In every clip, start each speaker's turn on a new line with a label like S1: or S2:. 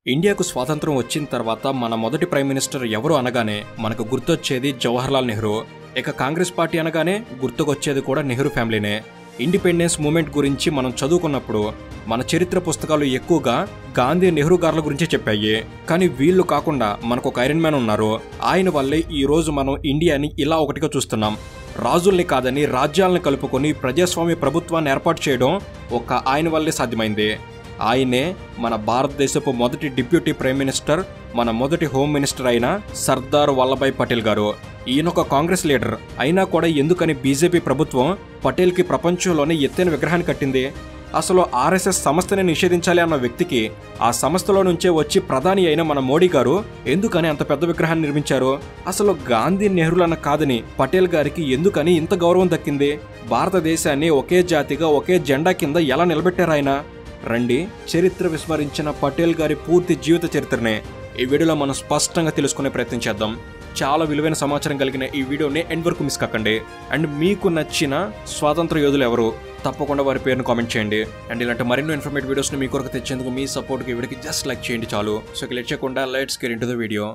S1: ఇండియాకు స్వాతంత్రం వచ్చిన తర్వాత మన మొదటి ప్రైమ్ మినిస్టర్ ఎవరు అనగానే మనకు గుర్తొచ్చేది జవహర్లాల్ నెహ్రూ. ఇక కాంగ్రెస్ పార్టీ అనగానే గుర్తుకొచ్చేది కూడా నెహ్రూ ఫ్యామిలీనే. ఇండిపెండెన్స్ మూమెంట్ గురించి మనం చదువుకున్నప్పుడు మన చరిత్ర పుస్తకాలు ఎక్కువగా గాంధీ నెహ్రూ గార్ల గురించి చెప్పాయి. కానీ వీళ్ళు కాకుండా మనకు ఒక ఐరన్ మ్యాన్ ఉన్నారు. ఆయన వల్లే ఈ రోజు మనం ఇండియాని ఇలా ఒకటిగా చూస్తున్నాం. రాజుల్ని కాదని రాజ్యాలను కలుపుకొని ప్రజాస్వామ్య ప్రభుత్వాన్ని ఏర్పాటు చేయడం ఒక ఆయన వల్లే సాధ్యమైంది. ఆయనే మన భారతదేశపు మొదటి డిప్యూటీ ప్రైమ్ మినిస్టర్, మన మొదటి హోమ్ మినిస్టర్ అయిన సర్దార్ వల్లభాయ్ పటేల్ గారు. ఈయనొక కాంగ్రెస్ లీడర్ అయినా కూడా ఎందుకని బీజేపీ ప్రభుత్వం పటేల్కి ప్రపంచంలోనే ఎత్తైన విగ్రహాన్ని కట్టింది? అసలు ఆర్ఎస్ఎస్ సంస్థని నిషేధించాలి అన్న వ్యక్తికి ఆ సంస్థలో నుంచే వచ్చి ప్రధాని అయిన మన మోడీ గారు ఎందుకని అంత పెద్ద విగ్రహాన్ని నిర్మించారు? అసలు గాంధీ నెహ్రూలన్న కాదని పటేల్ గారికి ఎందుకని ఇంత గౌరవం దక్కింది? భారతదేశాన్ని ఒకే జాతిగా ఒకే జెండా కింద ఎలా నిలబెట్టారు ఆయన? రండి, చరిత్ర విస్మరించిన పటేల్ గారి పూర్తి జీవిత చరిత్రనే ఈ వీడియోలో మనం స్పష్టంగా తెలుసుకునే ప్రయత్నం చేద్దాం. చాలా విలువైన సమాచారం కలిగిన ఈ వీడియోని ఎండ్ వరకు మిస్ కాకండి. అండ్ మీకు నచ్చిన స్వాతంత్ర యోధులు ఎవరు? తప్పకుండా వారి పేరును కామెంట్ చేయండి. అండ్ ఇలాంటి మరెన్నో ఇన్ఫర్మేటివ్ వీడియోస్ని మీ కొరకు తెచ్చేందుకు మీ సపోర్ట్కి వీడియోకి జస్ట్ లైక్ చేయండి చాలు. సో ఇక లేట్ చేయకుండా let's get into the video.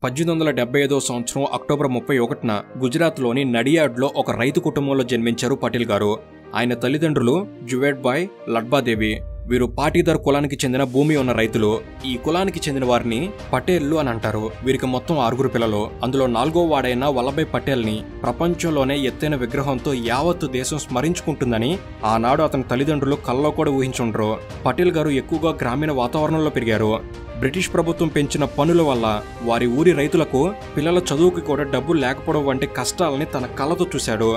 S1: 1875 సంవత్సరం అక్టోబర్ 31న గుజరాత్లోని నడియాడ్లో ఒక రైతు కుటుంబంలో జన్మించారు పటేల్ గారు. ఆయన తల్లిదండ్రులు జువేడ్బాయ్, లడ్బాదేవి. వీరు పాటీదార్ కులానికి చెందిన భూమి ఉన్న రైతులు. ఈ కులానికి చెందిన వారిని పటేళ్లు అని అంటారు. వీరికి మొత్తం 6 పిల్లలు. అందులో 4వ వాడైన వల్లభాయ్ పటేల్ని ప్రపంచంలోనే ఎత్తైన విగ్రహంతో యావత్తు దేశం స్మరించుకుంటుందని ఆనాడు అతని తల్లిదండ్రులు కల్లో కూడా ఊహించుండ్రు. పటేల్ గారు ఎక్కువగా గ్రామీణ వాతావరణంలో పెరిగారు. బ్రిటిష్ ప్రభుత్వం పెంచిన పన్నుల వల్ల వారి ఊరి రైతులకు పిల్లల చదువుకి కూడా డబ్బులు లేకపోవడం వంటి కష్టాలని తన కళ్ళతో చూశాడు.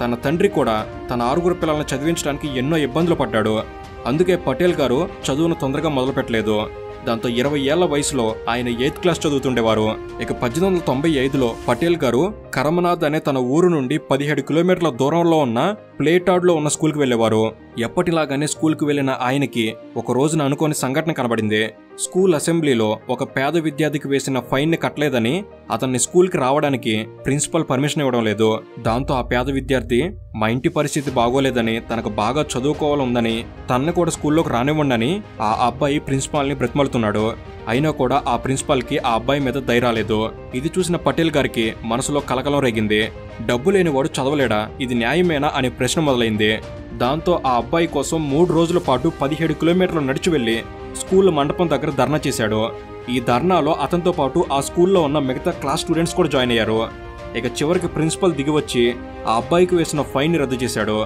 S1: తన తండ్రి కూడా తన 6 పిల్లలను చదివించడానికి ఎన్నో ఇబ్బందులు పడ్డాడు. అందుకే పటేల్ గారు చదువును తొందరగా మొదలుపెట్టలేదు. దాంతో 20 ఏళ్ల వయసులో ఆయన 8th క్లాస్ చదువుతుండేవారు. ఇక 1895లో పటేల్ గారు కరమనాథ్ అనే తన ఊరు నుండి 17 కిలోమీటర్ల దూరంలో ఉన్న ప్లేటాడ్లో ఉన్న స్కూల్కి వెళ్లేవారు. ఎప్పటిలాగానే స్కూల్కి వెళ్లిన ఆయనకి ఒక రోజున అనుకోని సంఘటన కనబడింది. స్కూల్ అసెంబ్లీలో ఒక పేద విద్యార్థికి వేసిన ఫైన్ ని కట్టలేదని అతన్ని స్కూల్కి రావడానికి ప్రిన్సిపల్ పర్మిషన్ ఇవ్వడం లేదు. దాంతో ఆ పేద విద్యార్థి మా ఇంటి పరిస్థితి బాగోలేదని, తనకు బాగా చదువుకోవాలందని, తనని కూడా స్కూల్లోకి రానివ్వండి ఆ అబ్బాయి ప్రిన్సిపాల్ని బ్రతిమలుతున్నాడు. అయినా కూడా ఆ ప్రిన్సిపాల్కి ఆ అబ్బాయి మీద ధైర్యాలేదు. ఇది చూసిన పటేల్ గారికి మనసులో కలకలం రేగింది. డబ్బు లేనివాడు చదవలేడా? ఇది న్యాయమేనా అనే ప్రశ్న మొదలైంది. దాంతో ఆ అబ్బాయి కోసం 3 రోజుల పాటు 17 కిలోమీటర్లు నడిచి వెళ్లి స్కూల్ మండపం దగ్గర ధర్నా చేశాడు. ఈ ధర్నాలో అతనితో పాటు ఆ స్కూల్లో ఉన్న మిగతా క్లాస్ స్టూడెంట్స్ కూడా జాయిన్ అయ్యారు. ఇక చివరికి ప్రిన్సిపల్ దిగివచ్చి ఆ అబ్బాయికి వేసిన ఫైన్ ని రద్దు చేశాడు.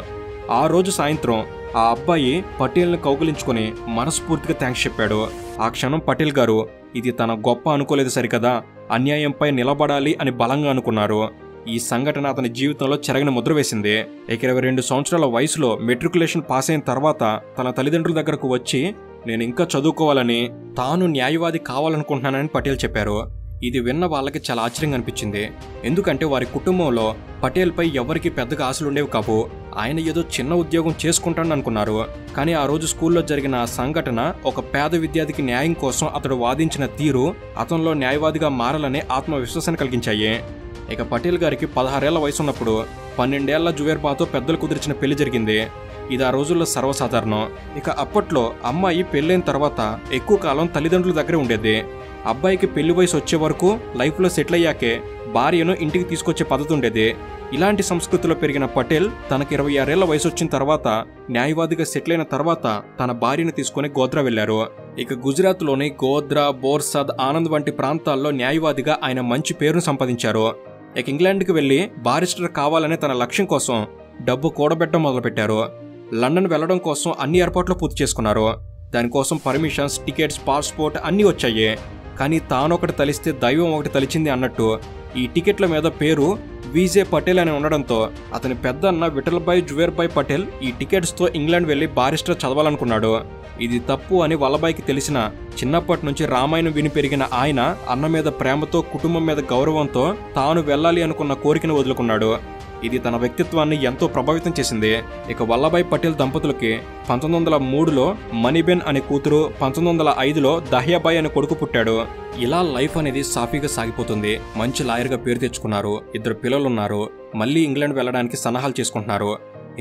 S1: ఆ రోజు సాయంత్రం ఆ అబ్బాయి పటేల్ని కౌగిలించుకుని మనస్ఫూర్తిగా థ్యాంక్స్ చెప్పాడు. ఆ క్షణం పటేల్ గారు ఇది తన గొప్ప అనుకోలేదు సరికదా, అన్యాయంపై నిలబడాలి అని బలంగా అనుకున్నారు. ఈ సంఘటన అతని జీవితంలో చెరగని ముద్ర వేసింది. 22 సంవత్సరాల వయసులో మెట్రికులేషన్ పాస్ అయిన తర్వాత తన తల్లిదండ్రుల దగ్గరకు వచ్చి నేను ఇంకా చదువుకోవాలని, తాను న్యాయవాది కావాలనుకుంటున్నానని పటేల్ చెప్పారు. ఇది విన్న వాళ్ళకి చాలా ఆశ్చర్యంగా అనిపించింది. ఎందుకంటే వారి కుటుంబంలో పటేల్పై ఎవరికి పెద్దగా ఆశలుండేవి కావు. ఆయన ఏదో చిన్న ఉద్యోగం చేసుకుంటానని అనుకున్నారు. కానీ ఆ రోజు స్కూల్లో జరిగిన ఆ సంఘటన, ఒక పేద విద్యార్థికి న్యాయం కోసం అతడు వాదించిన తీరు అతనిలో న్యాయవాదిగా మారాలనే ఆత్మవిశ్వాసాన్ని కలిగించాయి. ఇక పటేల్ గారికి 16 ఏళ్ల వయసు ఉన్నప్పుడు 12 ఏళ్ల జువేర్బాతో పెద్దలు కుదిర్చిన పెళ్లి జరిగింది. ఇది ఆ రోజుల్లో సర్వసాధారణం. ఇక అప్పట్లో అమ్మాయి పెళ్ళైన తర్వాత ఎక్కువ కాలం తల్లిదండ్రుల దగ్గరే ఉండేది. అబ్బాయికి పెళ్లి వయసు వచ్చే వరకు లైఫ్లో సెటిల్ అయ్యాకే భార్యను ఇంటికి తీసుకొచ్చే పద్ధతి ఉండేది. ఇలాంటి సంస్కృతిలో పెరిగిన పటేల్ తనకి 26 ఏళ్ల వయసు వచ్చిన తర్వాత న్యాయవాదిగా సెటిల్ అయిన తర్వాత తన భార్యను తీసుకుని గోద్రా వెళ్లారు. ఇక గుజరాత్లోని గోద్రా, బోర్సాద్, ఆనంద్ వంటి ప్రాంతాల్లో న్యాయవాదిగా ఆయన మంచి పేరును సంపాదించారు. ఇక ఇంగ్లాండ్కి వెళ్లి బారిస్టర్ కావాలనే తన లక్ష్యం కోసం డబ్బు కూడబెట్టడం మొదలుపెట్టారు. లండన్ వెళ్లడం కోసం అన్ని ఏర్పాట్లు పూర్తి చేసుకున్నారు. దానికోసం పర్మిషన్స్, టికెట్స్, పాస్పోర్ట్ అన్నీ వచ్చాయి. కానీ తానొకటి తలిస్తే దైవం ఒకటి తలిచింది అన్నట్టు ఈ టికెట్ల మీద పేరు విజే పటేల్ అని ఉండడంతో అతని పెద్దన్న విఠల్భాయ్ జువేర్బాయ్ పటేల్ ఈ టికెట్స్తో ఇంగ్లాండ్ వెళ్లి బారిస్టర్ చదవాలనుకున్నాడు. ఇది తప్పు అని వల్లభాయ్కి తెలిసిన చిన్నప్పటి నుంచి రామాయణం విని పెరిగిన ఆయన అన్న మీద ప్రేమతో, కుటుంబం మీద గౌరవంతో తాను వెళ్ళాలి అనుకున్న కోరికను వదులుకున్నాడు. ఇది తన వ్యక్తిత్వాన్ని ఎంతో ప్రభావితం చేసింది. ఇక వల్లభాయ్ పటేల్ దంపతులకి 1903లో మణిబెన్ అనే కూతురు, 1905లో దహ్యాబాయ్ అనే కొడుకు పుట్టాడు. ఇలా లైఫ్ అనేది సాఫీగా సాగిపోతుంది. మంచి లాయర్గా పేరు తెచ్చుకున్నారు, 2 పిల్లలున్నారు, మళ్ళీ ఇంగ్లాండ్ వెళ్ళడానికి సన్నాహాలు చేసుకుంటున్నారు.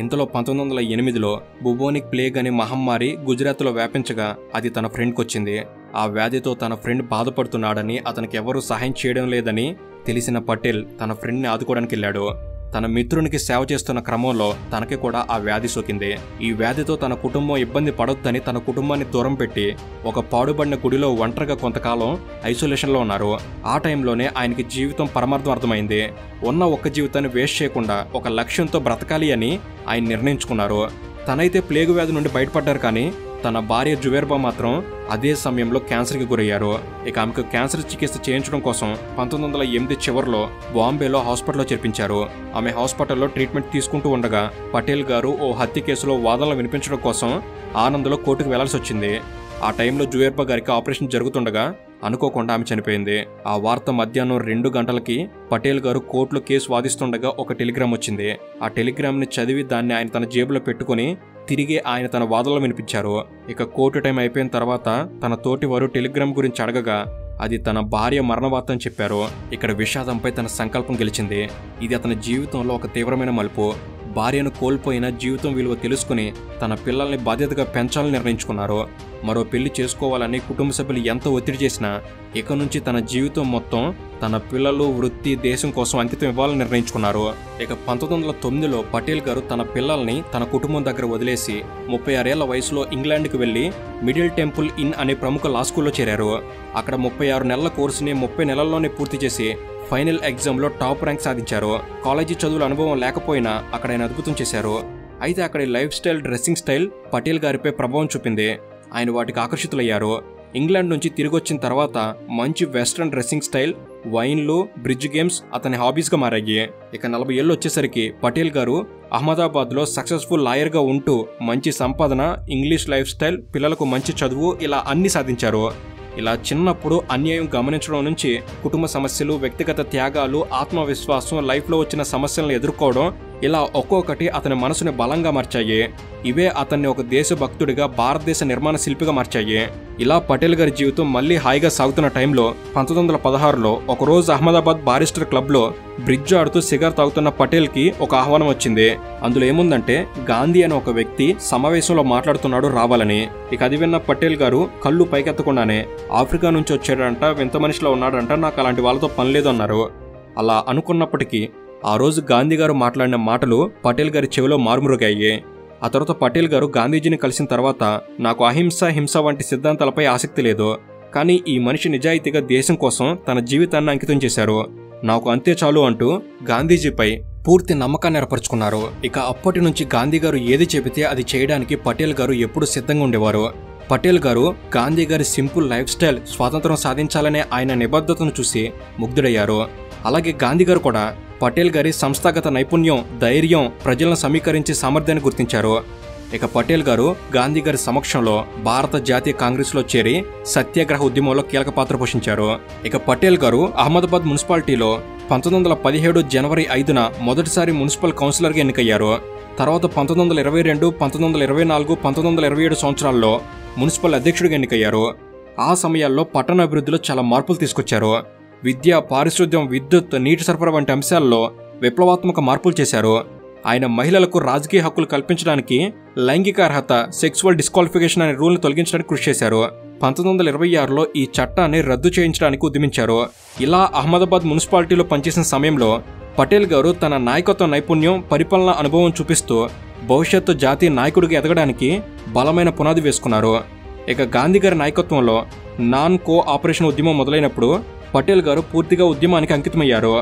S1: ఇంతలో 1908లో బుబోనిక్ ప్లేగ్ అనే మహమ్మారి గుజరాత్లో వ్యాపించగా అది తన ఫ్రెండ్కి వచ్చింది. ఆ వ్యాధితో తన ఫ్రెండ్ బాధపడుతున్నాడని, అతనికి ఎవరూ సహాయం చేయడం లేదని తెలిసిన పటేల్ తన ఫ్రెండ్ని ఆదుకోవడానికి వెళ్ళాడు. తన మిత్రునికి సేవ చేస్తున్న క్రమంలో తనకి కూడా ఆ వ్యాధి సోకింది. ఈ వ్యాధితో తన కుటుంబం ఇబ్బంది పడొద్దని తన కుటుంబాన్ని దూరం పెట్టి ఒక పాడుబడిన గుడిలో ఒంటరిగా కొంతకాలం ఐసోలేషన్లో ఉన్నారు. ఆ టైంలోనే ఆయనకి జీవితం పరమార్థం అర్థమైంది. ఉన్న ఒక్క జీవితాన్ని వేస్ట్ చేయకుండా ఒక లక్ష్యంతో బ్రతకాలి అని ఆయన నిర్ణయించుకున్నారు. తనైతే ప్లేగు వ్యాధి నుండి బయటపడ్డారు, కానీ తన భార్య జువేర్బా మాత్రం అదే సమయంలో క్యాన్సర్కి గురయ్యారు. ఇక ఆమెకు క్యాన్సర్ చికిత్స చేయించడం కోసం 1908 చివరిలో బాంబేలో హాస్పిటల్లో చేర్పించారు. ఆమె హాస్పిటల్లో ట్రీట్మెంట్ తీసుకుంటూ ఉండగా పటేల్ గారు ఓ హత్య కేసులో వాదనలు వినిపించడం కోసం ఆనంద్లో కోర్టుకు వెళ్లాల్సి వచ్చింది. ఆ టైంలో జువేర్బా గారికి ఆపరేషన్ జరుగుతుండగా అనుకోకుండా ఆమె చనిపోయింది. ఆ వార్త మధ్యాహ్నం 2 గంటలకి పటేల్ గారు కోర్టులో కేసు వాదిస్తుండగా ఒక టెలిగ్రామ్ వచ్చింది. ఆ టెలిగ్రామ్ని చదివి దాన్ని ఆయన తన జేబులో పెట్టుకుని తిరిగి ఆయన తన వాదనలు వినిపించారు. ఇక కోర్టు టైం అయిపోయిన తర్వాత తన తోటి వారు టెలిగ్రామ్ గురించి అడగగా అది తన భార్య మరణవార్త అని చెప్పారు. ఇక్కడ విషాదంపై తన సంకల్పం గెలిచింది. ఇది అతని జీవితంలో ఒక తీవ్రమైన మలుపు. భార్యను కోల్పోయిన జీవితం విలువ తెలుసుకుని తన పిల్లల్ని బాధ్యతగా పెంచాలని నిర్ణయించుకున్నారు. మరో పెళ్లి చేసుకోవాలని కుటుంబ సభ్యులు ఎంత ఒత్తిడి చేసినా ఇక నుంచి తన జీవితం మొత్తం తన పిల్లలు, వృత్తి, దేశం కోసం అంకితం ఇవ్వాలని నిర్ణయించుకున్నారు. ఇక 1909లో పటేల్ గారు తన పిల్లల్ని తన కుటుంబం దగ్గర వదిలేసి 36 ఏళ్ల వయసులో ఇంగ్లాండ్కి వెళ్లి మిడిల్ టెంపుల్ ఇన్ అనే ప్రముఖ లా స్కూల్లో చేరారు. అక్కడ 36 నెలల కోర్సుని 30 నెలల్లోనే పూర్తి చేసి ఫైనల్ ఎగ్జామ్లో టాప్ ర్యాంక్ సాధించారు. కాలేజీ చదువుల అనుభవం లేకపోయినా అక్కడ ఆయన అద్భుతం చేశారు. అయితే అక్కడి life style, dressing style Patel గారిపై ప్రభావం చూపింది. ఆయన వాటికి ఆకర్షితులయ్యారు. ఇంగ్లాండ్ నుంచి తిరిగి వచ్చిన తర్వాత మంచి వెస్ట్రన్ డ్రెస్సింగ్ స్టైల్, వైన్లు, బ్రిడ్జ్ గేమ్స్ అతని హాబీస్గా మారాయి. ఇక 40 ఏళ్ళు వచ్చేసరికి పటేల్ గారు అహ్మదాబాద్లో సక్సెస్ఫుల్ లాయర్గా ఉంటూ మంచి సంపాదన, ఇంగ్లీష్ లైఫ్ స్టైల్, పిల్లలకు మంచి చదువు ఇలా అన్ని సాధించారు. ఇలా చిన్నప్పుడు అన్యాయం గమనించడం నుంచి కుటుంబ సమస్యలు, వ్యక్తిగత త్యాగాలు, ఆత్మవిశ్వాసం, లైఫ్లో వచ్చిన సమస్యలను ఎదుర్కోవడం ఇలా ఒక్కొక్కటి అతని మనసుని బలంగా మార్చాయి. ఇవే అతన్ని ఒక దేశభక్తుడిగా, భారతదేశ నిర్మాణ శిల్పిగా మార్చాయి. ఇలా పటేల్ గారి జీవితం మళ్ళీ హాయిగా సాగుతున్న టైంలో 1916లో ఒకరోజు అహ్మదాబాద్ బారిస్టర్ క్లబ్లో బ్రిడ్జ్ ఆడుతూ సిగార్ తాగుతున్న పటేల్కి ఒక ఆహ్వానం వచ్చింది. అందులో ఏముందంటే గాంధీ అనే ఒక వ్యక్తి సమావేశంలో మాట్లాడుతున్నాడు, రావాలని. ఇక అది విన్న పటేల్ గారు కళ్ళు పైకెత్తకుండానే ఆఫ్రికా నుంచి వచ్చాడంట, వింత మనిషిలో ఉన్నాడంట, నాకు అలాంటి వాళ్ళతో పనిలేదు అన్నారు. అలా అనుకున్నప్పటికీ ఆ రోజు గాంధీ గారు మాట్లాడిన మాటలు పటేల్ గారి చెవిలో మారుమ్రోగాయి. ఆ తర్వాత పటేల్ గారు గాంధీజీని కలిసిన తర్వాత నాకు అహింస, హింస వంటి సిద్ధాంతాలపై ఆసక్తి లేదు, కానీ ఈ మనిషి నిజాయితీగా దేశం కోసం తన జీవితాన్ని అంకితం చేశారు, నాకు అంతే చాలు అంటూ గాంధీజీపై పూర్తి నమ్మకాన్ని ఏర్పరచుకున్నారు. ఇక అప్పటి నుంచి గాంధీ గారు ఏది చెబితే అది చేయడానికి పటేల్ గారు ఎప్పుడూ సిద్ధంగా ఉండేవారు. పటేల్ గారు గాంధీ గారి సింపుల్ లైఫ్ స్టైల్, స్వాతంత్రం సాధించాలనే ఆయన నిబద్ధతను చూసి ముగ్ధుడయ్యారు. అలాగే గాంధీ గారు కూడా పటేల్ గారి సంస్థాగత నైపుణ్యం, ధైర్యం, ప్రజలను సమీకరించే సామర్థ్యాన్ని గుర్తించారు. ఇక పటేల్ గారు గాంధీ గారి సమక్షంలో భారత జాతీయ కాంగ్రెస్లో చేరి సత్యాగ్రహ ఉద్యమంలో కీలక పాత్ర పోషించారు. ఇక పటేల్ గారు అహ్మదాబాద్ మున్సిపాలిటీలో 1917 జనవరి 5న మొదటిసారి మున్సిపల్ కౌన్సిలర్గా ఎన్నికయ్యారు. తర్వాత 1922, 1924, 1927 సంవత్సరాల్లో మున్సిపల్ అధ్యక్షుడిగా ఎన్నికయ్యారు. ఆ సమయాల్లో పట్టణ అభివృద్ధిలో చాలా మార్పులు తీసుకొచ్చారు. విద్య, పారిశుద్ధ్యం, విద్యుత్, నీటి సరఫరా వంటి అంశాల్లో విప్లవాత్మక మార్పులు చేశారు. ఆయన మహిళలకు రాజకీయ హక్కులు కల్పించడానికి లైంగిక అర్హత, సెక్సువల్ డిస్క్వాలిఫికేషన్ అనే రూల్ని తొలగించడానికి కృషి చేశారు. 1926లో ఈ చట్టాన్ని రద్దు చేయించడానికి ఉద్యమించారు. ఇలా అహ్మదాబాద్ మున్సిపాలిటీలో పనిచేసిన సమయంలో పటేల్ గారు తన నాయకత్వ నైపుణ్యం, పరిపాలన అనుభవం చూపిస్తూ భవిష్యత్తు జాతీయ నాయకుడిగా ఎదగడానికి బలమైన పునాది వేసుకున్నారు. ఇక గాంధీ గారి నాయకత్వంలో నాన్ కో ఆపరేషన్ ఉద్యమం మొదలైనప్పుడు పటేల్ గారు పూర్తిగా ఉద్యమానికి అంకితమయ్యారు.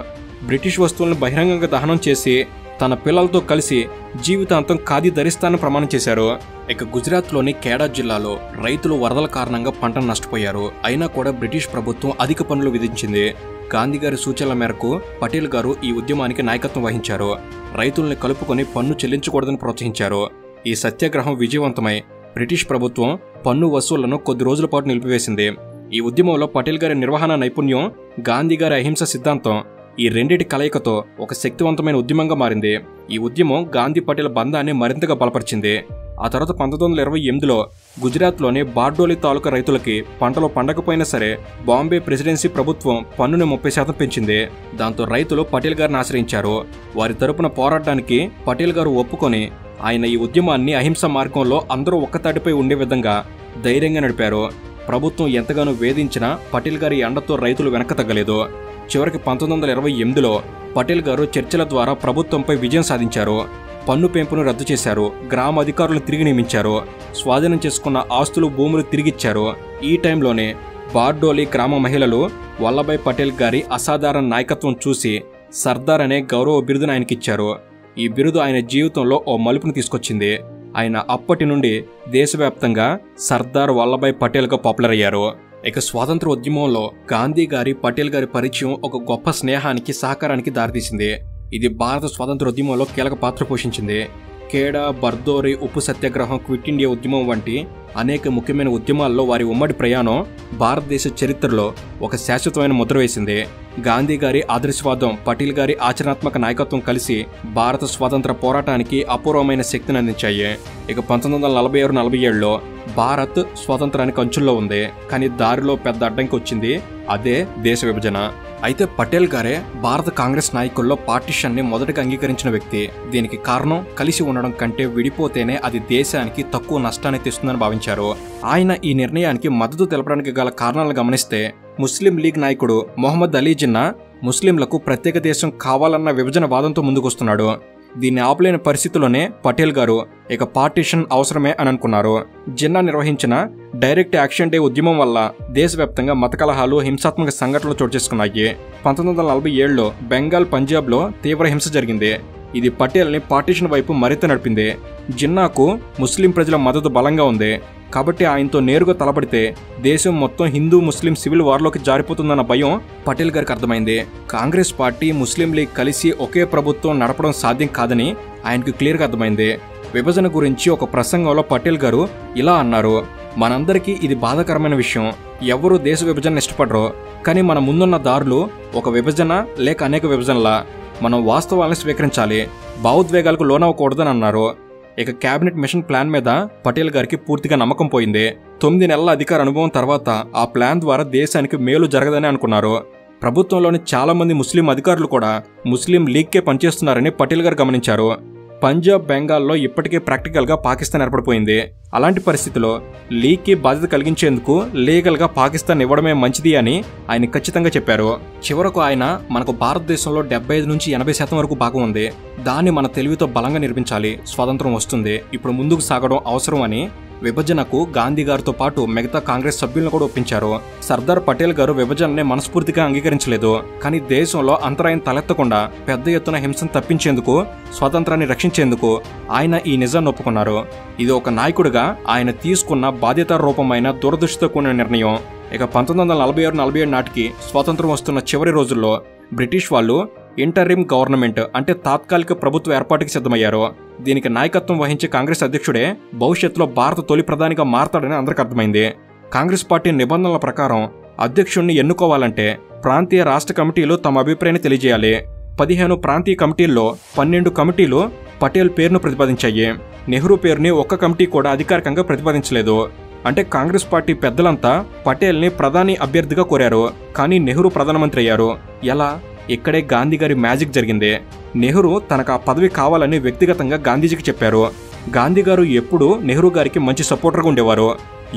S1: బ్రిటిష్ వస్తువులను బహిరంగంగా దహనం చేసి తన పిల్లలతో కలిసి జీవితాంతం ఖాదీ ధరిస్తానని ప్రమాణం చేశారు. ఇక గుజరాత్లోని కేడా జిల్లాలో రైతులు వరదల కారణంగా పంటను నష్టపోయారు. అయినా కూడా బ్రిటిష్ ప్రభుత్వం అధిక పన్నులు విధించింది. గాంధీ గారి సూచనల మేరకు పటేల్ గారు ఈ ఉద్యమానికి నాయకత్వం వహించారు. రైతుల్ని కలుపుకొని పన్ను చెల్లించకూడదని ప్రోత్సహించారు. ఈ సత్యాగ్రహం విజయవంతమై బ్రిటిష్ ప్రభుత్వం పన్ను వసూళ్లను కొద్ది రోజుల పాటు నిలిపివేసింది. ఈ ఉద్యమంలో పటేల్ గారి నిర్వహణ నైపుణ్యం, గాంధీ గారి అహింస సిద్ధాంతం ఈ రెండిటి కలయికతో ఒక శక్తివంతమైన ఉద్యమంగా మారింది. ఈ ఉద్యమం గాంధీ పటేల్ బంధాన్ని మరింతగా బలపరిచింది. ఆ తర్వాత 1928లో గుజరాత్లోని బార్డోలి తాలూకా రైతులకి పంటలు పండకపోయినా సరే బాంబే ప్రెసిడెన్సీ ప్రభుత్వం పన్నుని 30% పెంచింది. దాంతో రైతులు పటేల్ గారిని ఆశ్రయించారు. వారి తరపున పోరాడడానికి పటేల్ గారు ఒప్పుకొని ఆయన ఈ ఉద్యమాన్ని అహింస మార్గంలో అందరూ ఒక్కతాటిపై ఉండే విధంగా ధైర్యంగా నడిపారు. ప్రభుత్వం ఎంతగానో వేధించినా పటేల్ గారి అండతో రైతులు వెనక తగ్గలేదు. చివరికి 1928లో పటేల్ గారు చర్చల ద్వారా ప్రభుత్వంపై విజయం సాధించారు. పన్ను పెంపును రద్దు చేశారు. గ్రామ అధికారులను తిరిగి నియమించారు. స్వాధీనం చేసుకున్న ఆస్తులు భూములు తిరిగిచ్చారు. ఈ టైంలోనే బార్డోలి గ్రామ మహిళలు వల్లభాయ్ పటేల్ గారి అసాధారణ నాయకత్వం చూసి సర్దార్ అనే గౌరవ బిరుదును ఆయనకిచ్చారు. ఈ బిరుదు ఆయన జీవితంలో ఓ మలుపును తీసుకొచ్చింది. ఆయన అప్పటి నుండి దేశవ్యాప్తంగా సర్దార్ వల్లభాయ్ పటేల్గా పాపులర్ అయ్యారు. ఇక స్వాతంత్ర ఉద్యమంలో గాంధీ గారి పటేల్ గారి పరిచయం ఒక గొప్ప స్నేహానికి సహకారానికి దారితీసింది. ఇది భారత స్వాతంత్రోద్యమంలో కీలక పాత్ర పోషించింది. ఖేడా, బర్దోరి, ఉప్పు సత్యాగ్రహం, క్విట్ ఇండియా ఉద్యమం వంటి అనేక ముఖ్యమైన ఉద్యమాల్లో వారి ఉమ్మడి ప్రయాణం భారతదేశ చరిత్రలో ఒక శాశ్వతమైన ముద్ర వేసింది. గాంధీ గారి ఆదర్శవాదం, పటేల్ గారి ఆచరణాత్మక నాయకత్వం కలిసి భారత స్వాతంత్ర పోరాటానికి అపూర్వమైన శక్తిని అందించాయి. ఇక 1946-47లో భారత్ స్వాతంత్రానికి అంచుల్లో ఉంది. కానీ దారిలో పెద్ద అడ్డంకి వచ్చింది. అదే దేశ విభజన. అయితే పటేల్ గారే భారత కాంగ్రెస్ నాయకుల్లో పార్టీషన్ని మొదటగా అంగీకరించిన వ్యక్తి. దీనికి కారణం కలిసి ఉండడం కంటే విడిపోతేనే అది దేశానికి తక్కువ నష్టాన్ని తెస్తుందని భావించారు. ఆయన ఈ నిర్ణయానికి మద్దతు తెలపడానికి గల కారణాలను గమనిస్తే ముస్లిం లీగ్ నాయకుడు మొహమ్మద్ అలీ జిన్నా ముస్లింలకు ప్రత్యేక దేశం కావాలన్న విభజన వాదంతో ముందుకొస్తున్నాడు. దీన్ని ఆపలేని పరిస్థితుల్లోనే పటేల్ గారు ఇక పార్టీషన్ అవసరమే అని అనుకున్నారు. జిన్నా నిర్వహించిన డైరెక్ట్ యాక్షన్ డే ఉద్యమం వల్ల దేశవ్యాప్తంగా మత కలహాలు, హింసాత్మక సంఘటనలు చోటు చేసుకున్నాయి. 1947లో బెంగాల్, పంజాబ్లో తీవ్ర హింస జరిగింది. ఇది పటేల్ని పార్టీషన్ వైపు మరింత నడిపింది. జిన్నాకు ముస్లిం ప్రజల మద్దతు బలంగా ఉంది. కాబట్టి ఆయనతో నేరుగా తలపడితే దేశం మొత్తం హిందూ ముస్లిం సివిల్ వార్లోకి జారిపోతుందన్న భయం పటేల్ గారికి అర్థమైంది. కాంగ్రెస్ పార్టీ, ముస్లిం లీగ్ కలిసి ఒకే ప్రభుత్వం నడపడం సాధ్యం కాదని ఆయనకు క్లియర్గా అర్థమైంది. విభజన గురించి ఒక ప్రసంగంలో పటేల్ గారు ఇలా అన్నారు: మనందరికీ ఇది బాధాకరమైన విషయం. ఎవరూ దేశ విభజన ఇష్టపడరు. కానీ మన ముందున్న దారులు ఒక విభజన లేక అనేక విభజనలా. మనం వాస్తవాలను స్వీకరించాలి, భావోద్వేగాలకు లోనవ్వకూడదని అన్నారు. ఇక కేబినెట్ మిషన్ ప్లాన్ మీద పటేల్ గారికి పూర్తిగా నమ్మకం పోయింది. 9 నెలల అధికార అనుభవం తర్వాత ఆ ప్లాన్ ద్వారా దేశానికి మేలు జరగదని అనుకున్నారు. ప్రభుత్వంలోని చాలా మంది ముస్లిం అధికారులు కూడా ముస్లిం లీగ్కే పనిచేస్తున్నారని పటేల్ గారు గమనించారు. పంజాబ్, బెంగాల్లో ఇప్పటికే ప్రాక్టికల్గా పాకిస్తాన్ ఏర్పడిపోయింది. అలాంటి పరిస్థితిలో లీగ్కి బాధ్యత కలిగించేందుకు లీగల్గా పాకిస్తాన్ ఇవ్వడమే మంచిది అని ఆయన ఖచ్చితంగా చెప్పారు. చివరకు ఆయన మనకు భారతదేశంలో 75-80% వరకు భాగం ఉంది. దాన్ని మన తెలివితో బలంగా నిర్మించాలి. స్వాతంత్రం వస్తుంది, ఇప్పుడు ముందుకు సాగడం అవసరం అని విభజనకు గాంధీ గారితో పాటు మిగతా కాంగ్రెస్ సభ్యులను కూడా ఒప్పించారు. సర్దార్ పటేల్ గారు విభజనని మనస్ఫూర్తిగా అంగీకరించలేదు. కానీ దేశంలో అంతరాయం తలెత్తకుండా పెద్ద ఎత్తున హింసను తప్పించేందుకు, స్వాతంత్రాన్ని రక్షించేందుకు ఆయన ఈ నిజాన్ని ఒప్పుకున్నారు. ఇది ఒక నాయకుడిగా ఆయన తీసుకున్న బాధ్యతారూపమైన దురదృష్టితో కూడిన నిర్ణయం. ఇక 1946-47 నాటికి స్వాతంత్రం వస్తున్న చివరి రోజుల్లో బ్రిటిష్ వాళ్ళు ఇంటరిమ్ గవర్నమెంట్ అంటే తాత్కాలిక ప్రభుత్వ ఏర్పాటుకి సిద్ధమయ్యారు. దీనికి నాయకత్వం వహించే కాంగ్రెస్ అధ్యక్షుడే భవిష్యత్తులో భారత తొలి ప్రధానిగా మారతాడని అందరికీ అర్థమైంది. కాంగ్రెస్ పార్టీ నిబంధనల ప్రకారం అధ్యక్షుడిని ఎన్నుకోవాలంటే ప్రాంతీయ రాష్ట్ర కమిటీలు తమ అభిప్రాయాన్ని తెలియజేయాలి. 15 ప్రాంతీయ కమిటీల్లో 12 కమిటీలు పటేల్ పేరును ప్రతిపాదించాయి. నెహ్రూ పేరుని ఒక్క కమిటీ కూడా అధికారికంగా ప్రతిపాదించలేదు. అంటే కాంగ్రెస్ పార్టీ పెద్దలంతా పటేల్ని ప్రధాని అభ్యర్థిగా కోరారు. కానీ నెహ్రూ ప్రధానమంత్రి అయ్యారు. ఎలా? ఇక్కడే గాంధీ గారి మ్యాజిక్ జరిగింది. నెహ్రూ తనకు ఆ పదవి కావాలని వ్యక్తిగతంగా గాంధీజీకి చెప్పారు. గాంధీ గారు ఎప్పుడూ నెహ్రూ గారికి మంచి సపోర్టర్గా ఉండేవారు.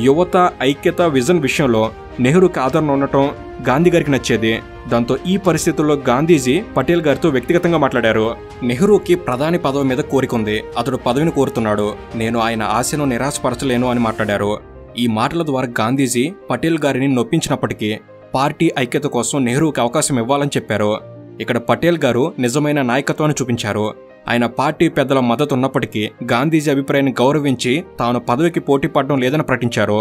S1: యువత, ఐక్యత, విజన్ విషయంలో నెహ్రూకి ఆదరణ ఉండటం గాంధీ గారికి నచ్చేది. దాంతో ఈ పరిస్థితుల్లో గాంధీజీ పటేల్ గారితో వ్యక్తిగతంగా మాట్లాడారు. నెహ్రూకి ప్రధాని పదవి మీద కోరికుంది. అతడు పదవిని కోరుతున్నాడు. నేను ఆయన ఆశను నిరాశపరచలేను అని మాట్లాడారు. ఈ మాటల ద్వారా గాంధీజీ పటేల్ గారిని నొప్పించినప్పటికీ పార్టీ ఐక్యత కోసం నెహ్రూకి అవకాశం ఇవ్వాలని చెప్పారు. ఇక్కడ పటేల్ గారు నిజమైన నాయకత్వాన్ని చూపించారు. ఆయన పార్టీ పెద్దల మద్దతు ఉన్నప్పటికీ గాంధీజీ అభిప్రాయాన్ని గౌరవించి తాను పదవికి పోటీ పడడం లేదని ప్రకటించారు.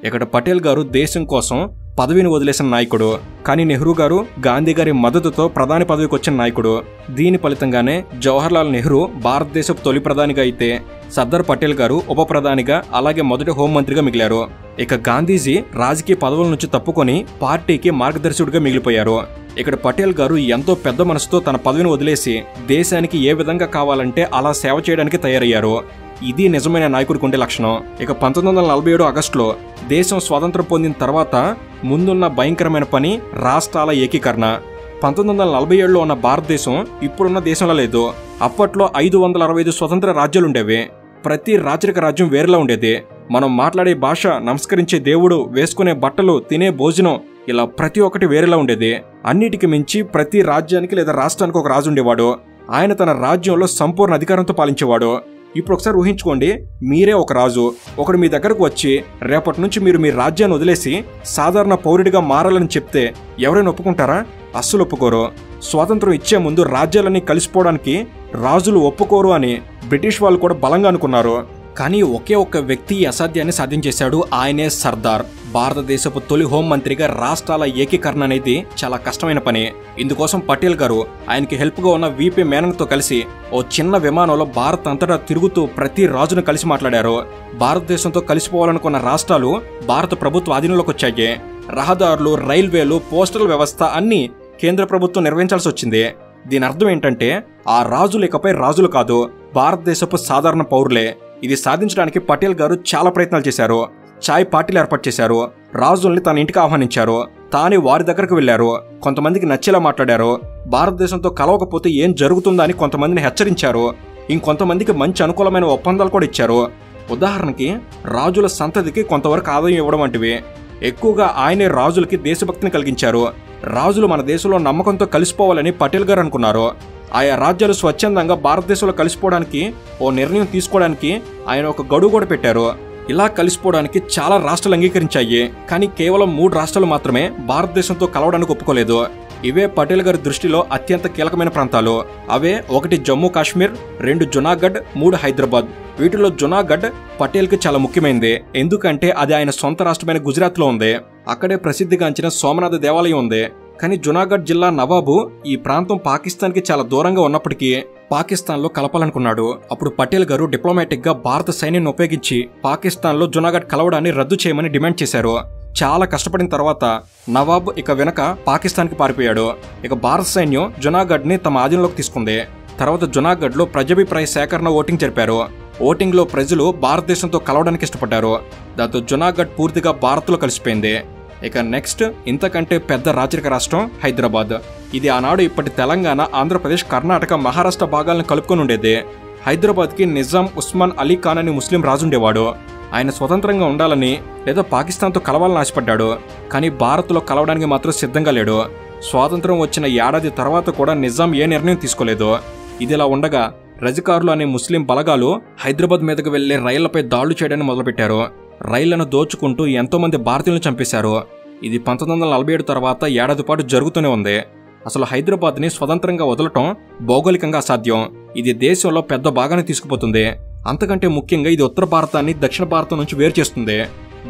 S1: ఇక్కడ పటేల్ గారు దేశం కోసం పదవిని వదిలేసిన నాయకుడు. కానీ నెహ్రూ గారు గాంధీ గారి మద్దతుతో ప్రధాని పదవికి వచ్చిన నాయకుడు. దీని ఫలితంగానే జవహర్లాల్ నెహ్రూ భారతదేశపు తొలి ప్రధానిగా అయితే సర్దార్ పటేల్ గారు ఉప ప్రధానిగా అలాగే మొదటి హోంమంత్రిగా మిగిలారు. ఇక గాంధీజీ రాజకీయ పదవుల నుంచి తప్పుకొని పార్టీకి మార్గదర్శకుడిగా మిగిలిపోయారు. ఇక్కడ పటేల్ గారు ఎంతో పెద్ద మనసుతో తన పదవిని వదిలేసి దేశానికి ఏ విధంగా కావాలంటే అలా సేవ చేయడానికి తయారయ్యారు. ఇది నిజమైన నాయకుడికి ఉండే లక్షణం. ఇక 1947 ఆగస్టులో దేశం స్వాతంత్రం పొందిన తర్వాత ముందున్న భయంకరమైన పని రాష్ట్రాల ఏకీకరణ. 1947లో ఉన్న భారతదేశం ఇప్పుడున్న దేశంలో లేదు. అప్పట్లో 565 స్వతంత్ర రాజ్యాలుండేవి. ప్రతి రాచరిక రాజ్యం వేరేలా ఉండేది. మనం మాట్లాడే భాష, నమస్కరించే దేవుడు, వేసుకునే బట్టలు, తినే భోజనం ఇలా ప్రతి ఒక్కటి వేరేలా ఉండేది. అన్నిటికి మించి ప్రతి రాజ్యానికి లేదా రాష్ట్రానికి ఒక రాజు ఉండేవాడు. ఆయన తన రాజ్యంలో సంపూర్ణ అధికారంతో పాలించేవాడు. ఇప్పుడు ఒకసారి ఊహించుకోండి, మీరే ఒక రాజు. ఒకడు మీ దగ్గరకు వచ్చి రేపటి నుంచి మీరు మీ రాజ్యాన్ని వదిలేసి సాధారణ పౌరుడిగా మారాలని చెప్తే ఎవరైనా ఒప్పుకుంటారా? అస్సలు ఒప్పుకోరు. స్వాతంత్రం ఇచ్చే ముందు రాజ్యాలన్నీ కలిసిపోవడానికి రాజులు ఒప్పుకోరు అని బ్రిటిష్ వాళ్ళు కూడా బలంగా అనుకున్నారు. కానీ ఒకే ఒక్క వ్యక్తి ఈ అసాధ్యాన్ని సాధించేశాడు. ఆయనే సర్దార్. భారతదేశపు తొలి హోంమంత్రిగా రాష్ట్రాల ఏకీకరణ అనేది చాలా కష్టమైన పని. ఇందుకోసం పటేల్ గారు ఆయనకి హెల్ప్గా ఉన్న విపి మేనన్తో కలిసి ఓ చిన్న విమానంలో భారత్ అంతటా తిరుగుతూ ప్రతి రాజును కలిసి మాట్లాడారు. భారతదేశంతో కలిసిపోవాలనుకున్న రాష్ట్రాలు భారత ప్రభుత్వ ఆధీనంలోకి వచ్చాయి. రహదారులు, రైల్వేలు, పోస్టల్ వ్యవస్థ అన్నీ కేంద్ర ప్రభుత్వం నిర్వహించాల్సి వచ్చింది. దీని అర్థం ఏంటంటే ఆ రాజులు ఇకపై రాజులు కాదు, భారతదేశపు సాధారణ పౌరులే. ఇది సాధించడానికి పటేల్ గారు చాలా ప్రయత్నాలు చేశారు. చాయ్ పార్టీలు ఏర్పాటు చేశారు. రాజుల్ని తన ఇంటికి ఆహ్వానించారు. తానే వారి దగ్గరకు వెళ్లారు. కొంతమందికి నచ్చేలా మాట్లాడారు. భారతదేశంతో కలవకపోతే ఏం జరుగుతుందా అని కొంతమందిని హెచ్చరించారు. ఇంకొంతమందికి మంచి అనుకూలమైన ఒప్పందాలు కూడా ఇచ్చారు. ఉదాహరణకి రాజుల సంతతికి కొంతవరకు ఆదాయం ఇవ్వడం వంటివి. ఎక్కువగా ఆయనే రాజులకి దేశభక్తిని కలిగించారు. రాజులు మన దేశంలో నమ్మకంతో కలిసిపోవాలని పటేల్ గారు అనుకున్నారు. ఆయా రాజ్యాలు స్వచ్ఛందంగా భారతదేశంలో కలిసిపోవడానికి ఓ నిర్ణయం తీసుకోవడానికి ఆయన ఒక గడువు కూడా పెట్టారు. ఇలా కలిసిపోవడానికి చాలా రాష్ట్రాలు అంగీకరించాయి. కానీ కేవలం 3 రాష్ట్రాలు మాత్రమే భారతదేశంతో కలవడానికి ఒప్పుకోలేదు. ఇవే పటేల్ గారి దృష్టిలో అత్యంత కీలకమైన ప్రాంతాలు. అవే 1 జమ్మూ కాశ్మీర్, 2 జునాగఢ్, 3 హైదరాబాద్. వీటిలో జునాగఢ్ పటేల్కి చాలా ముఖ్యమైనది. ఎందుకంటే అది ఆయన సొంత రాష్ట్రమైన గుజరాత్లో ఉంది. అక్కడే ప్రసిద్ధిగాంచిన సోమనాథ దేవాలయం ఉంది. కానీ జునాగఢ్ జిల్లా నవాబు ఈ ప్రాంతం పాకిస్తాన్కి చాలా దూరంగా ఉన్నప్పటికీ పాకిస్తాన్లో కలపాలనుకున్నాడు. అప్పుడు పటేల్ గారు డిప్లొమాటిక్గా భారత సైన్యాన్ని ఉపయోగించి పాకిస్తాన్లో జునాగఢ్ కలవడాన్ని రద్దు చేయమని డిమాండ్ చేశారు. చాలా కష్టపడిన తర్వాత నవాబ్ ఇక వెనక పాకిస్తాన్కి పారిపోయాడు. ఇక భారత సైన్యం జునాగఢ్ని తమ ఆధీనంలోకి తీసుకుంది. తర్వాత జునాగఢ్లో ప్రజాభిప్రాయ సేకరణ ఓటింగ్ జరిపారు. ఓటింగ్లో ప్రజలు భారతదేశంతో కలవడానికి ఇష్టపడ్డారు. దాంతో జునాగఢ్ పూర్తిగా భారత్లో కలిసిపోయింది. ఇక నెక్స్ట్ ఇంతకంటే పెద్ద రాచరిక రాష్ట్రం హైదరాబాద్. ఇది ఆనాడు ఇప్పటి తెలంగాణ, ఆంధ్రప్రదేశ్, కర్ణాటక, మహారాష్ట్ర భాగాలను కలుపుకొని ఉండేది. హైదరాబాద్కి నిజాం ఉస్మాన్ అలీ ఖాన్ అనే ముస్లిం రాజు ఉండేవాడు. ఆయన స్వతంత్రంగా ఉండాలని లేదా పాకిస్తాన్తో కలవాలని ఆశపడ్డాడు. కానీ భారత్లో కలవడానికి మాత్రం సిద్ధంగా లేడు. స్వాతంత్రం వచ్చిన ఏడాది తర్వాత కూడా నిజాం ఏ నిర్ణయం తీసుకోలేదు. ఇదిలా ఉండగా రజకారులు అనే ముస్లిం బలగాలు హైదరాబాద్ మీదకు వెళ్లే రైళ్లపై దాడులు చేయడాన్ని మొదలుపెట్టారు. రైళ్లను దోచుకుంటూ ఎంతోమంది భారతీయులను చంపేశారు. ఇది 1947 తర్వాత ఏడాది పాటు జరుగుతూనే ఉంది. అసలు హైదరాబాద్ని స్వతంత్రంగా వదలటం భౌగోళికంగా అసాధ్యం. ఇది దేశంలో పెద్ద భాగాన్ని తీసుకుపోతుంది. అంతకంటే ముఖ్యంగా ఇది ఉత్తర భారతాన్ని దక్షిణ భారతం నుంచి వేరు చేస్తుంది.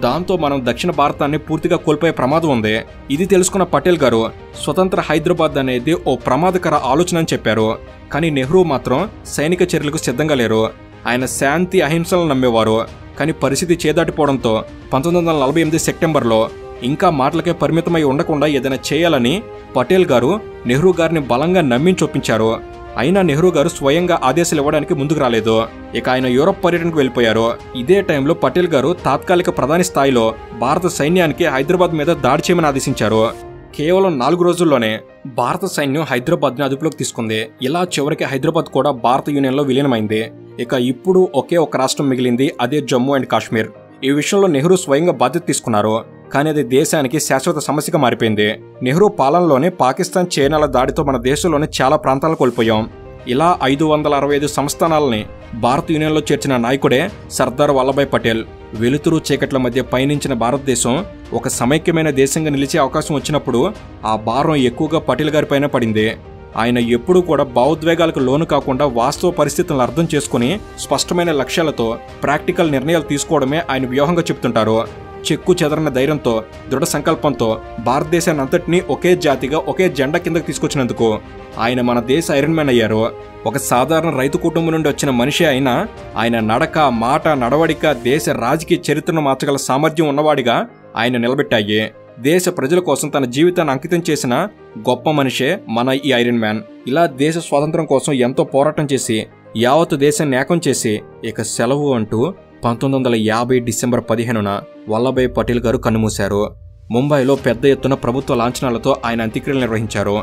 S1: దాంతో మనం దక్షిణ భారతాన్ని పూర్తిగా కోల్పోయే ప్రమాదం ఉంది. ఇది తెలుసుకున్న పటేల్ గారు స్వతంత్ర హైదరాబాద్ అనేది ఓ ప్రమాదకర ఆలోచన అని చెప్పారు. కానీ నెహ్రూ మాత్రం సైనిక చర్యలకు సిద్ధంగా లేరు. ఆయన శాంతి, అహింసలను నమ్మేవారు. కానీ పరిస్థితి చేదాటిపోవడంతో 1948 సెప్టెంబర్లో ఇంకా మాటలకే పరిమితమై ఉండకుండా ఏదైనా చేయాలని పటేల్ గారు నెహ్రూ గారిని బలంగా నమ్మించొప్పించారు. అయినా నెహ్రూ గారు స్వయంగా ఆదేశాలు ఇవ్వడానికి ముందుకు రాలేదు. ఇక ఆయన యూరప్ పర్యటనకు వెళ్ళిపోయారు. ఇదే టైంలో పటేల్ గారు తాత్కాలిక ప్రధాని స్థాయిలో భారత సైన్యానికి హైదరాబాద్ మీద దాడి చేయమని ఆదేశించారు. కేవలం 4 రోజుల్లోనే భారత సైన్యం హైదరాబాద్ని అదుపులోకి తీసుకుంది. ఇలా చివరికి హైదరాబాద్ కూడా భారత యూనియన్లో విలీనమైంది. ఇక ఇప్పుడు ఒకే ఒక రాష్ట్రం మిగిలింది, అదే జమ్మూ అండ్ కాశ్మీర్. ఈ విషయంలో నెహ్రూ స్వయంగా బాధ్యత తీసుకున్నారు. కానీ అది దేశానికి శాశ్వత సమస్యగా మారిపోయింది. నెహ్రూ పాలనలోనే పాకిస్తాన్, చైనాల దాడితో మన దేశంలోని చాలా ప్రాంతాలు కోల్పోయాం. ఇలా 565 సంస్థానాలని భారత యూనియన్లో చేర్చిన నాయకుడే సర్దార్ వల్లభాయ్ పటేల్. వెలుతురు చీకట్ల మధ్య పయనించిన భారతదేశం ఒక సమైక్యమైన దేశంగా నిలిచే అవకాశం వచ్చినప్పుడు ఆ భారం ఎక్కువగా పటేల్ గారిపైన పడింది. ఆయన ఎప్పుడూ కూడా భావోద్వేగాలకు లోను కాకుండా వాస్తవ పరిస్థితులను అర్థం చేసుకుని స్పష్టమైన లక్ష్యాలతో ప్రాక్టికల్ నిర్ణయాలు తీసుకోవడమే ఆయన వ్యూహంగా చెప్తుంటారు. చెక్కు చెదరని ధైర్యంతో దృఢ సంకల్పంతో భారతదేశాన్ని అంతటినీ ఒకే జాతిగా ఒకే జెండా కిందకు తీసుకొచ్చినందుకు ఆయన మన దేశ ఐరన్ మ్యాన్ అయ్యారు. ఒక సాధారణ రైతు కుటుంబం నుండి వచ్చిన మనిషి అయినా ఆయన నడక, మాట, నడవడిక దేశ రాజకీయ చరిత్రను మార్చగల సామర్థ్యం ఉన్నవాడిగా ఆయన నిలబెట్టాయి. దేశ ప్రజల కోసం తన జీవితాన్ని అంకితం చేసిన గొప్ప మనిషే మన ఈ ఐరన్ మ్యాన్. ఇలా దేశ స్వాతంత్రం కోసం ఎంతో పోరాటం చేసి యావత్తు దేశాన్ని ఏకం చేసి ఇక సెలవు అంటూ 1950 డిసెంబర్ 15న వల్లభాయ్ పటేల్ గారు కన్నుమూశారు. ముంబైలో పెద్ద ఎత్తున ప్రభుత్వ లాంఛనాలతో ఆయన అంత్యక్రియలు నిర్వహించారు.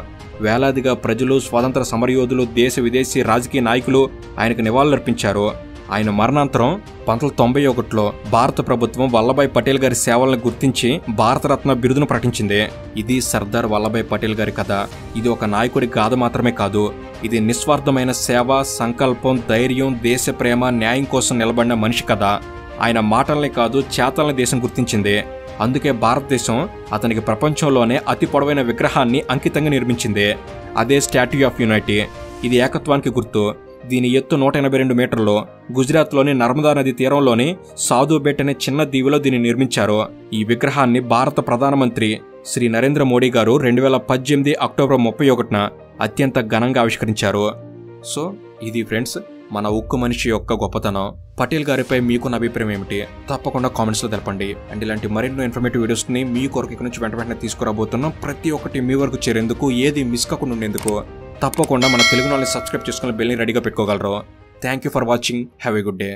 S1: వేలాదిగా ప్రజలు, స్వాతంత్ర సమరయోధులు, దేశ విదేశీ రాజకీయ నాయకులు ఆయనకు నివాళులర్పించారు. ఆయన మరణాంతరం 1991లో భారత ప్రభుత్వం వల్లభాయ్ పటేల్ గారి సేవలను గుర్తించి భారతరత్న బిరుదును ప్రకటించింది. ఇది సర్దార్ వల్లభాయ్ పటేల్ గారి కథ. ఇది ఒక నాయకుడి గాథ మాత్రమే కాదు, ఇది నిస్వార్థమైన సేవ, సంకల్పం, ధైర్యం, దేశ ప్రేమ, న్యాయం కోసం నిలబడిన మనిషి కథ. ఆయన మాటల్ని కాదు, చేతల్ని దేశం గుర్తించింది. అందుకే భారతదేశం అతనికి ప్రపంచంలోనే అతి పొడవైన విగ్రహాన్ని అంకితంగా నిర్మించింది. అదే స్టాట్యూ ఆఫ్ యూనిటీ. ఇది ఏకత్వానికి గుర్తు. దీని ఎత్తు 182 మీటర్లు. గుజరాత్లోని నర్మదా నది తీరంలోని సాధుబేట్ అనే చిన్న దీవిలో దీన్ని నిర్మించారు. ఈ విగ్రహాన్ని భారత ప్రధానమంత్రి శ్రీ నరేంద్ర మోడీ గారు 2018 అక్టోబర్ 31న అత్యంత ఘనంగా ఆవిష్కరించారు. సో ఇది ఫ్రెండ్స్ మన ఉక్కు మనిషి యొక్క గొప్పతనం. పటేల్ గారిపై మీకున్న అభిప్రాయం ఏమిటి? తప్పకుండా కామెంట్స్లో తెలపండి. అండ్ ఇలాంటి మరెన్నో ఇన్ఫర్మేటివ్ వీడియోస్ని మీ కొరకు ఇక్కడ నుంచి వెంటనే తీసుకురాబోతున్నాం. ప్రతి ఒక్కటి మీ వరకు చేరేందుకు, ఏది మిస్ కాకుండా ఉండేందుకు తప్పకుండా మన తెలుగు నాలెడ్జ్ సబ్స్క్రైబ్ చేసుకుని బెల్ని రెడీగా పెట్టుకోగలరు. Thank you for watching. Have a good day.